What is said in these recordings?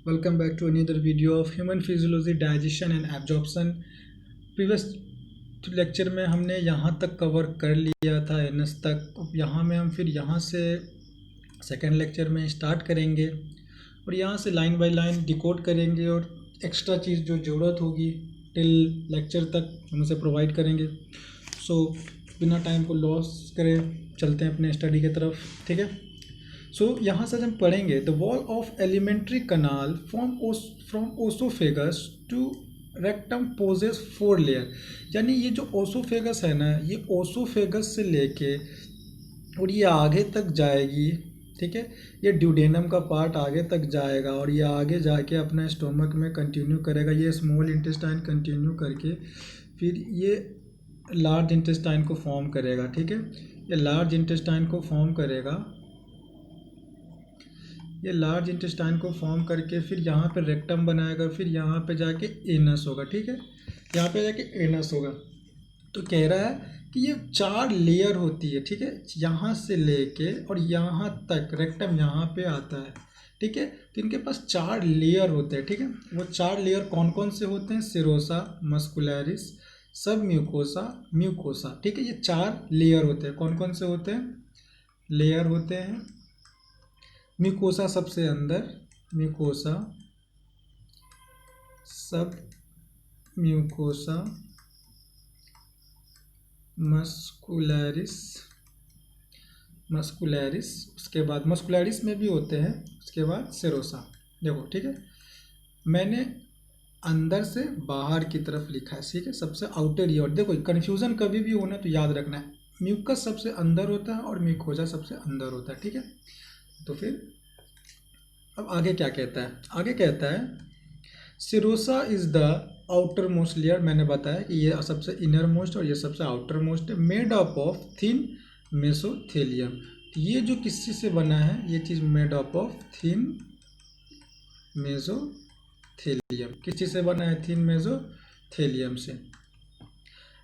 Welcome back to another video of human physiology, digestion and absorption. Previous lecture में हमने यहाँ तक cover कर लिया था एनएस तक। अब यहाँ में हम फिर यहाँ से सेकेंड लेक्चर में स्टार्ट करेंगे और यहाँ से लाइन बाय लाइन डिकोड करेंगे और एक्स्ट्रा चीज़ जो ज़रूरत होगी टिल लेक्चर तक हम उसे प्रोवाइड करेंगे। सो बिना टाइम को लॉस करे चलते हैं अपने स्टडी की तरफ, ठीक है। सो यहाँ से हम पढ़ेंगे the wall of elementary canal from oesophagus to rectum poses 4 layer. यानी ये जो ओसोफेगस है ना, ये ओसोफेगस से लेके और ये आगे तक जाएगी, ठीक है। ये ड्यूडेनम का पार्ट आगे तक जाएगा और ये आगे जाके अपना स्टोमक में कंटिन्यू करेगा। ये स्मॉल इंटेस्टाइन कंटिन्यू करके फिर ये लार्ज इंटेस्टाइन को फॉर्म करेगा, ठीक है। ये लार्ज इंटेस्टाइन को फॉर्म करेगा, ये लार्ज इंटेस्टाइन को फॉर्म करके फिर यहाँ पे रेक्टम बनाएगा, फिर यहाँ पे जाके एनस होगा, ठीक है। यहाँ पे जाके एनस होगा। तो कह रहा है कि ये 4 लेयर होती है, ठीक है। यहाँ से लेके और यहाँ तक रेक्टम यहाँ पे आता है, ठीक है। तो इनके पास 4 लेयर होते हैं, ठीक है। वो 4 लेयर कौन कौन से होते हैं? सिरोसा, मस्कुलरिस, सब म्यूकोसा, म्यूकोसा, ठीक है। ये 4 लेयर होते हैं। कौन कौन से होते हैं? लेयर होते हैं म्यूकोसा सबसे अंदर, म्यूकोसा, सब म्यूकोसा, मस्कुलरिस, मस्कुलरिस, उसके बाद मस्कुलरिस में भी होते हैं, उसके बाद सेरोसा। देखो, ठीक है, मैंने अंदर से बाहर की तरफ लिखा है, ठीक है। सबसे आउटर ईयर। देखो कन्फ्यूज़न कभी भी होना तो याद रखना है, म्यूकस सबसे अंदर होता है और म्यूकोसा सबसे अंदर होता है, ठीक है। तो फिर अब आगे क्या कहता है? आगे कहता है serosa is the outer most layer. मैंने बताया कि ये सबसे इनर मोस्ट और ये सबसे आउटर मोस्ट है। Made up of thin mesothelium. तो ये जो किस चीज़ से बना है? ये चीज़ made up of thin mesothelium. किस चीज़ से बना है? थिन मेसोथेलियम से।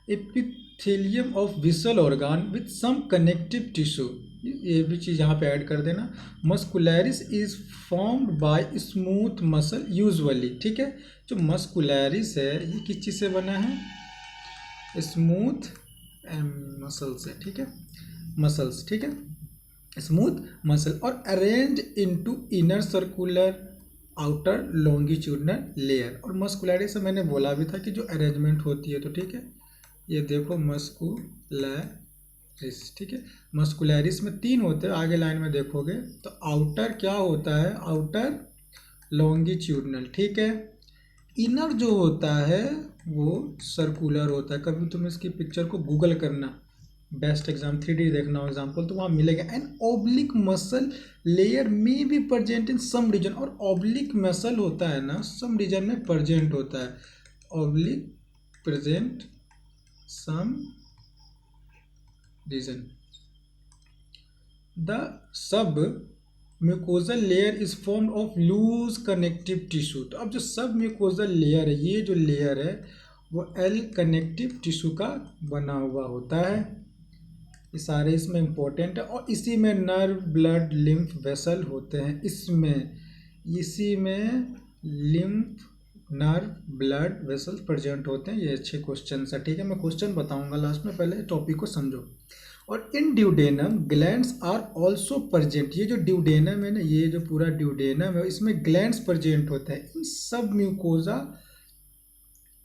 Epithelium of visceral organ with some connective tissue. ये भी चीज़ यहाँ पे ऐड कर देना। Muscularis is formed by smooth muscle usually, ठीक है। जो मस्कुलरिस है ये किस चीज़ से बना है? स्मूथ मसल से, ठीक है। मसल्स, ठीक है, स्मूथ मसल। और arrange into inner circular outer longitudinal layer. और मस्कुलरिस से मैंने बोला भी था कि जो अरेंजमेंट होती है, तो ठीक है, ये देखो मस्कुलरिस, ठीक है। मस्कुलरिस में 3 होते हैं, आगे लाइन में देखोगे तो आउटर क्या होता है? आउटर लॉन्गिट्यूडनल, ठीक है। इनर जो होता है वो सर्कुलर होता है। कभी तुम इसकी पिक्चर को गूगल करना, बेस्ट एग्जाम 3D देखना हो एग्जाम्पल, तो वहाँ मिलेगा। एन ऑब्लिक मसल लेयर में be present in some region. और ऑब्लिक मसल होता है ना, सम रीजन में प्रेजेंट होता है। Oblique present some reason. The submucosal layer is formed of loose connective tissue. तो अब जो submucosal layer है, ये जो लेयर है वो L कनेक्टिव टिश्यू का बना हुआ होता है। ये सारे इसमें इंपॉर्टेंट है। और इसी में नर्व, ब्लड, लिम्फ वेसल होते हैं। इसी में lymph, nerve, blood vessel present होते हैं। ये अच्छे क्वेश्चन है, ठीक है। मैं क्वेश्चन बताऊंगा लास्ट में, पहले टॉपिक को समझो। और in duodenum glands are also present. ये जो ड्यूडेनम है ना, ये जो पूरा ड्यूडेनम है, इसमें ग्लैंड्स प्रेजेंट होते हैं। इन सब म्यूकोजा,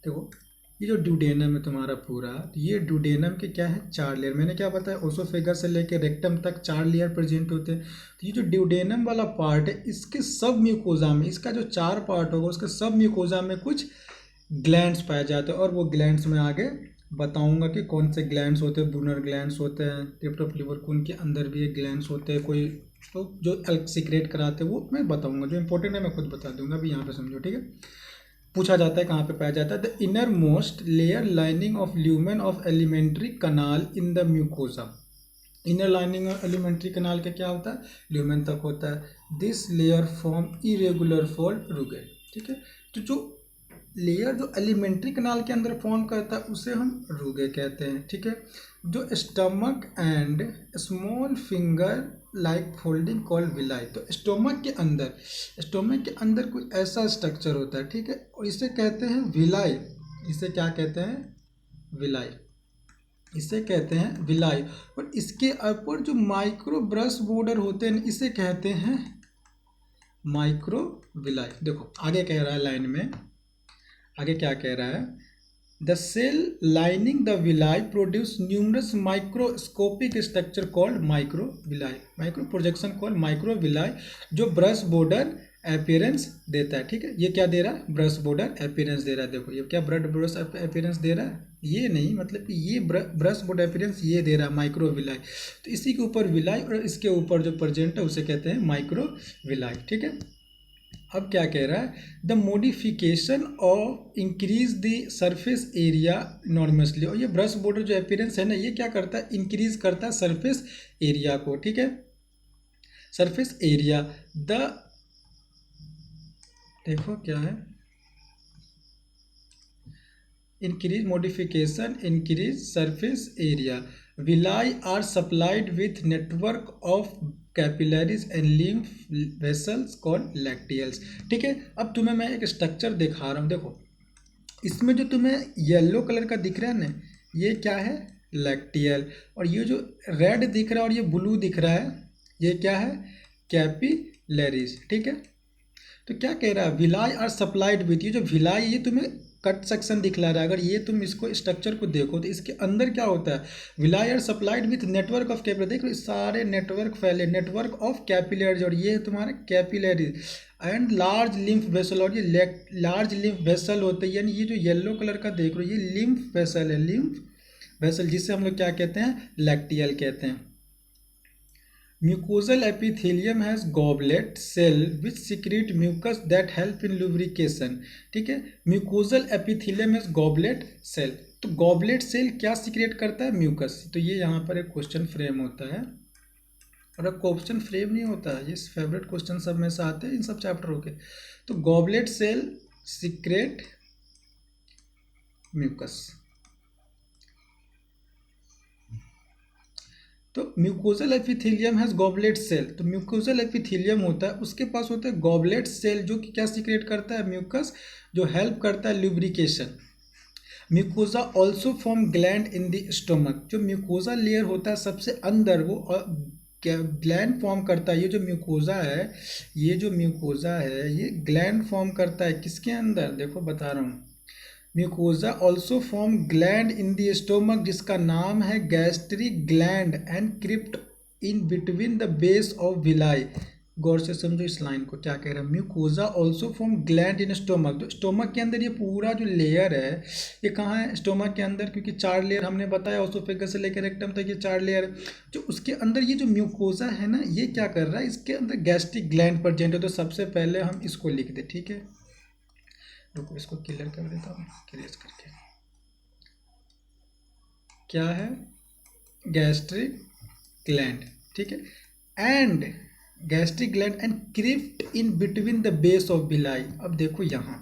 देखो ये जो ड्यूडेनम है तुम्हारा पूरा, तो ये ड्यूडेनम के क्या है? 4 लेयर। मैंने क्या बताया? ओसोफेगस से लेके रेक्टम तक 4 लेयर प्रेजेंट होते हैं। तो ये जो ड्यूडेनम वाला पार्ट है, इसके सब म्यूकोजा में, इसका जो 4 पार्ट होगा उसके सब म्यूकोजा में कुछ ग्लैंड्स पाए जाते हैं। और वो ग्लैंड्स में आगे बताऊंगा कि कौन से ग्लैंड्स होते हैं। ब्रूनर ग्लैंड्स होते हैं, टिप्ट ऑफ लिवर खून के अंदर भी एक ग्लैंड्स होते हैं कोई, तो जो एल्क सीक्रेट कराते हैं वो मैं बताऊँगा। जो इंपॉर्टेंट है मैं खुद बता दूंगा, अभी यहाँ पर समझो, ठीक है। पूछा जाता है कहाँ पे पाया जाता है? The innermost layer lining of lumen of elementary canal in the mucosa. Inner lining of elementary canal का क्या होता है? ल्यूमेन तक होता है। This layer form irregular fold rugae, ठीक है। तो जो लेयर जो एलिमेंट्री कनाल के अंदर फॉर्म करता है उसे हम रूगे कहते हैं, ठीक है। जो stomach and small finger like folding called villi, तो स्टोमक के अंदर कुछ ऐसा स्ट्रक्चर होता है, ठीक है, और इसे कहते हैं विलाई। इसे क्या कहते हैं? विलाई। इसे कहते हैं विलाई। और इसके ऊपर जो माइक्रो ब्रश बॉर्डर होते हैं इसे कहते हैं माइक्रो विलाई। देखो आगे कह रहा है लाइन में, आगे क्या कह रहा है? The cell lining the villi produce numerous microscopic structure called microvilli, microprojection called microvilli, जो ब्रश बॉर्डर अपीयरेंस देता है, ठीक है। ये क्या दे रहा है? ब्रश बॉर्डर अपीयरेंस दे रहा है। देखो ये क्या ब्रश अपीयरेंस दे रहा है? ये नहीं, मतलब कि ये ब्रश बॉर्डर अपीयरेंस ये दे रहा है माइक्रो विलाई। तो इसी के ऊपर विलाई और इसके ऊपर जो प्रेजेंट है उसे कहते हैं माइक्रो विलाई, ठीक है। अब क्या कह रहा है? The modification of increase the surface area enormously, और ये ब्रश बॉर्डर जो अपीयरेंस है ना, ये क्या करता है? इंक्रीज करता है सरफेस एरिया को, ठीक है। सरफेस एरिया द, देखो क्या है, increase modification increase surface area, villi are supplied with network of capillaries and lymph vessels called lacteals, ठीक है। अब तुम्हें मैं एक स्ट्रक्चर दिखा रहा हूँ, देखो इसमें जो तुम्हें येलो कलर का दिख रहा है ना, ये क्या है? लैक्टियल। और ये जो रेड दिख रहा है और ये ब्लू दिख रहा है, ये क्या है? कैपिलरीज, ठीक है। तो क्या कह रहा है? विलाई आर सप्लाइड विथ, ये जो विलाई ये तुम्हें कट सेक्शन दिखला रहा है, अगर ये तुम इसको स्ट्रक्चर को देखो तो इसके अंदर क्या होता है? Villi are supplied with network of capillary, देखो सारे नेटवर्क फैले, नेटवर्क ऑफ कैपिलरीज, और ये है तुम्हारे capillaries and large lymph vessel, और ये लार्ज लिम्फ वेसल होते हैं, यानी ये जो येलो कलर का देख रहे हो ये लिम्फ वेसल है, लिम्फ वेसल, जिसे हम लोग क्या कहते हैं? लैक्टियल कहते हैं। Mucosal epithelium has goblet cell which secrete mucus that help in lubrication, ठीक है। Mucosal epithelium has goblet cell, तो goblet cell क्या सिक्रेट करता है? म्यूकस। तो ये यहाँ पर एक क्वेश्चन फ्रेम होता है, और अब क्वेश्चन फ्रेम नहीं होता है, ये फेवरेट क्वेश्चन सब में से आते हैं इन सब चैप्टरों के। तो गॉबलेट सेल सिक्रेट म्यूकस, तो mucosal epithelium has goblet cell, तो म्यूकोजल एपिथेलियम होता है उसके पास होता है गॉबलेट सेल, जो कि क्या सिक्रेट करता है? म्यूकस, जो हेल्प करता है lubrication. Mucosa also form gland in the stomach, जो म्यूकोजा लेयर होता है सबसे अंदर वो ग्लैंड फॉर्म करता है। ये जो म्यूकोजा है, ये जो म्यूकोजा है ये ग्लैंड फॉर्म करता है किसके अंदर? देखो बता रहा हूँ, mucosa also form gland in the stomach, जिसका नाम है gastric gland and crypt in between the base of villi. गौर से समझो इस लाइन को, क्या कह रहा है? Mucosa also form gland in stomach, तो स्टोमक के अंदर ये पूरा जो लेयर है ये कहाँ है? स्टोमक के अंदर, क्योंकि 4 लेयर हमने बताया, ओसोफेगस से लेकर रेक्टम तक ये 4 लेयर, जो उसके अंदर ये जो म्यूकोजा है ना, ये क्या कर रहा है? इसके अंदर गैस्ट्रिक ग्लैंड प्रेजेंट है। तो सबसे पहले हम इसको लिख दे, ठीक है, रुको इसको क्लियर कर देता हूँ, क्लियर करके। क्या है? गैस्ट्रिक ग्लैंड, ठीक है, and gastric gland and crypt in between the base of villi. अब देखो यहाँ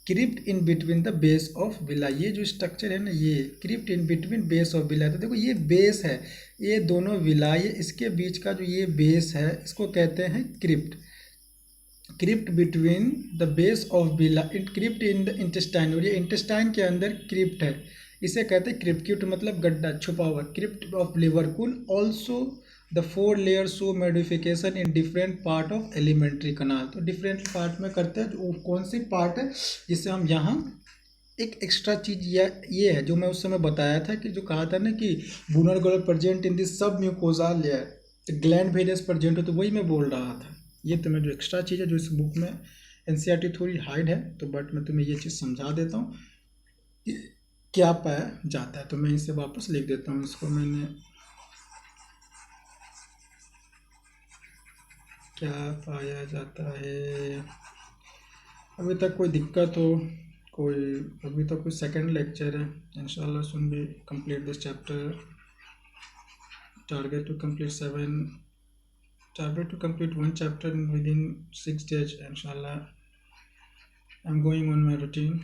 crypt in between the base of villi, ये जो स्ट्रक्चर है ना, ये crypt in between base of villi, तो देखो ये बेस है, ये दोनों विलाई, इसके बीच का जो ये बेस है इसको कहते हैं crypt. Crypt between the base of villa, crypt in the intestine, और ये इंटेस्टाइन के अंदर क्रिप्ट है, इसे कहते हैं क्रिप्ट। क्रिप्ट मतलब गड्ढा, छुपा हुआ। क्रिप्ट ऑफ लिवरकूल also the 4 layer show modification in different part of elementary canal, तो डिफरेंट पार्ट में करते हैं। जो कौन सी पार्ट है जिसे हम यहाँ एक एक्स्ट्रा चीज ये है जो मैं उस समय बताया था, कि जो कहा था ना कि बूनर ग्लैंड प्रेजेंट इन दिस सब mucosal layer, gland various present हो, तो वही मैं बोल रहा था। ये तुम्हें जो एक्स्ट्रा चीज़ है जो इस बुक में एनसीईआरटी थोड़ी हाइड है, तो बट मैं तुम्हें ये चीज़ समझा देता हूँ क्या पाया जाता है। तो मैं इसे वापस लिख देता हूँ, इसको मैंने क्या पाया जाता है। अभी तक कोई दिक्कत हो, कोई अभी तक कोई सेकंड लेक्चर है, इंशाल्लाह soon we complete this chapter, target to complete 1 chapter within 6 days, inshallah. I'm going on my routine.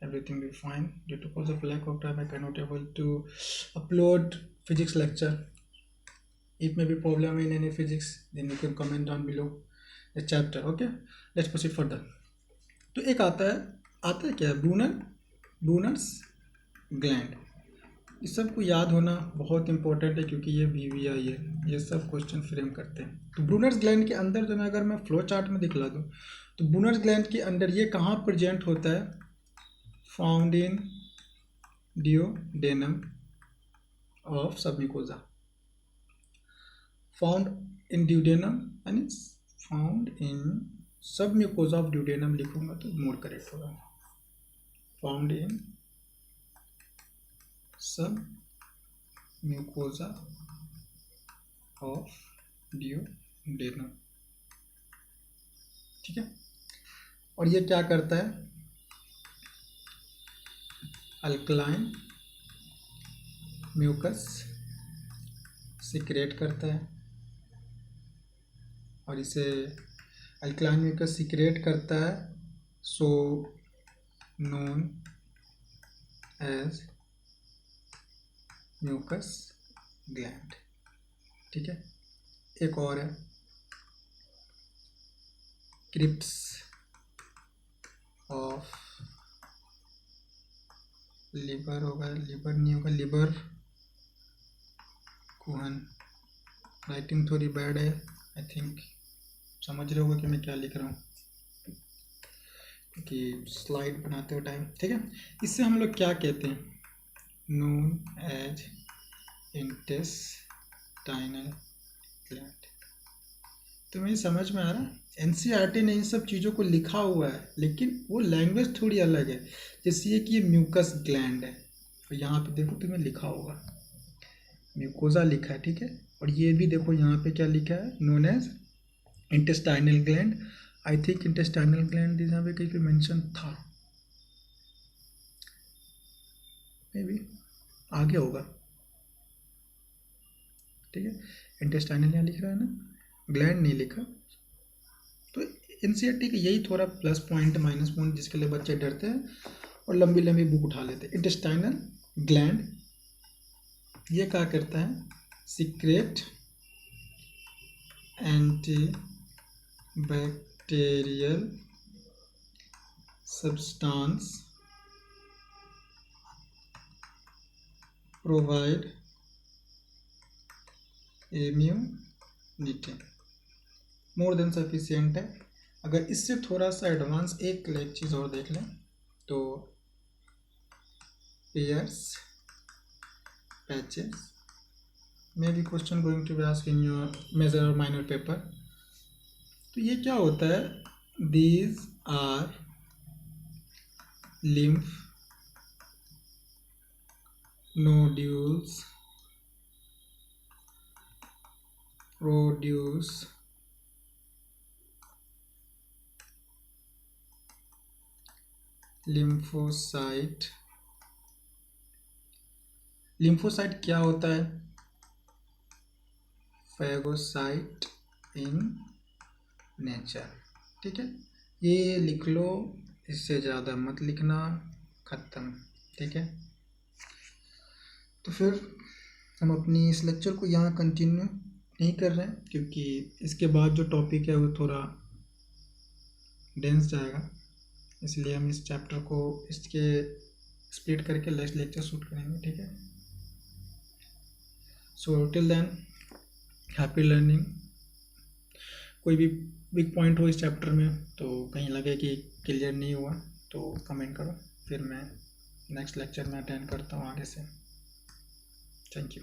everything will be fine. Due to cause of lack of time, I cannot able to upload physics lecture. If may be problem in any physics, then you can comment down below the chapter. Okay, let's proceed further. तो एक आता है क्या, Brunner's gland. इस सब को याद होना बहुत इंपॉर्टेंट है क्योंकि ये VVI है, ये सब क्वेश्चन फ्रेम करते हैं. तो ब्रूनर्स ग्लैंड के अंदर जो मैं अगर मैं फ्लो चार्ट में दिखला दूँ तो ब्रूनर्स ग्लैंड के अंदर ये कहाँ प्रेजेंट होता है, found in duodenum of submucosa. Found in duodenum यानी found in submucosa of duodenum लिखूंगा तो मोर करेक्ट होगा. Found in submucosa of duodenum. ठीक है. और ये क्या करता है, अल्कलाइन म्यूकस सिक्रेट करता है. और इसे अल्कलाइन म्यूकस सिक्रेट करता है, so known as mucus gland. ठीक है. एक और है क्रिप्स ऑफ लिवर होगा, लिवर नहीं होगा, लिवर कुहन. राइटिंग थोड़ी बैड है, आई थिंक समझ रहे होगा कि मैं क्या लिख रहा हूँ क्योंकि स्लाइड बनाते हुए टाइम. ठीक है. इससे हम लोग क्या कहते हैं, नोन एज इंटेस्टाइनल ग्लैंड. तो मुझे समझ में आ रहा है, NCERT ने इन सब चीज़ों को लिखा हुआ है लेकिन वो लैंग्वेज थोड़ी अलग है. जैसे ये कि ये म्यूकस ग्लैंड है, तो यहाँ पे देखो तुम्हें लिखा होगा म्यूकोजा लिखा है. ठीक है. और ये भी देखो यहाँ पे क्या लिखा है, known as intestinal gland. I think intestinal gland यहाँ पे कहीं पे मेंशन था, मे बी आगे होगा. ठीक है. इंटेस्टाइनल यहाँ लिख रहा है ना, ग्लैंड नहीं लिखा. तो NCERT का यही थोड़ा प्लस पॉइंट माइनस पॉइंट जिसके लिए बच्चे डरते हैं और लंबी लंबी बुक उठा लेते हैं. इंटेस्टाइनल ग्लैंड ये क्या करता है, secret antibacterial substance, provide immunity. More than sufficient है. अगर इससे थोड़ा सा एडवांस एक चीज़ और देख लें तो पेयर्स पैचेस में भी question going to be asked in your major और माइनर पेपर. तो ये क्या होता है, these are lymph nodules produce lymphocyte. Lymphocyte क्या होता है, फैगोसाइट इन नेचर. ठीक है. ये लिख लो, इससे ज़्यादा मत लिखना, ख़त्म. ठीक है. तो फिर हम अपनी इस लेक्चर को यहाँ कंटिन्यू नहीं कर रहे हैं क्योंकि इसके बाद जो टॉपिक है वो थोड़ा डेंस जाएगा, इसलिए हम इस चैप्टर को इसके स्प्लिट करके नेक्स्ट लेक्चर शूट करेंगे. ठीक है. So till than happy learning. कोई भी बिग पॉइंट हो इस चैप्टर में तो कहीं लगे कि क्लियर नहीं हुआ तो कमेंट करो, फिर मैं नेक्स्ट लेक्चर में अटेंड करता हूँ आगे से. Thank you.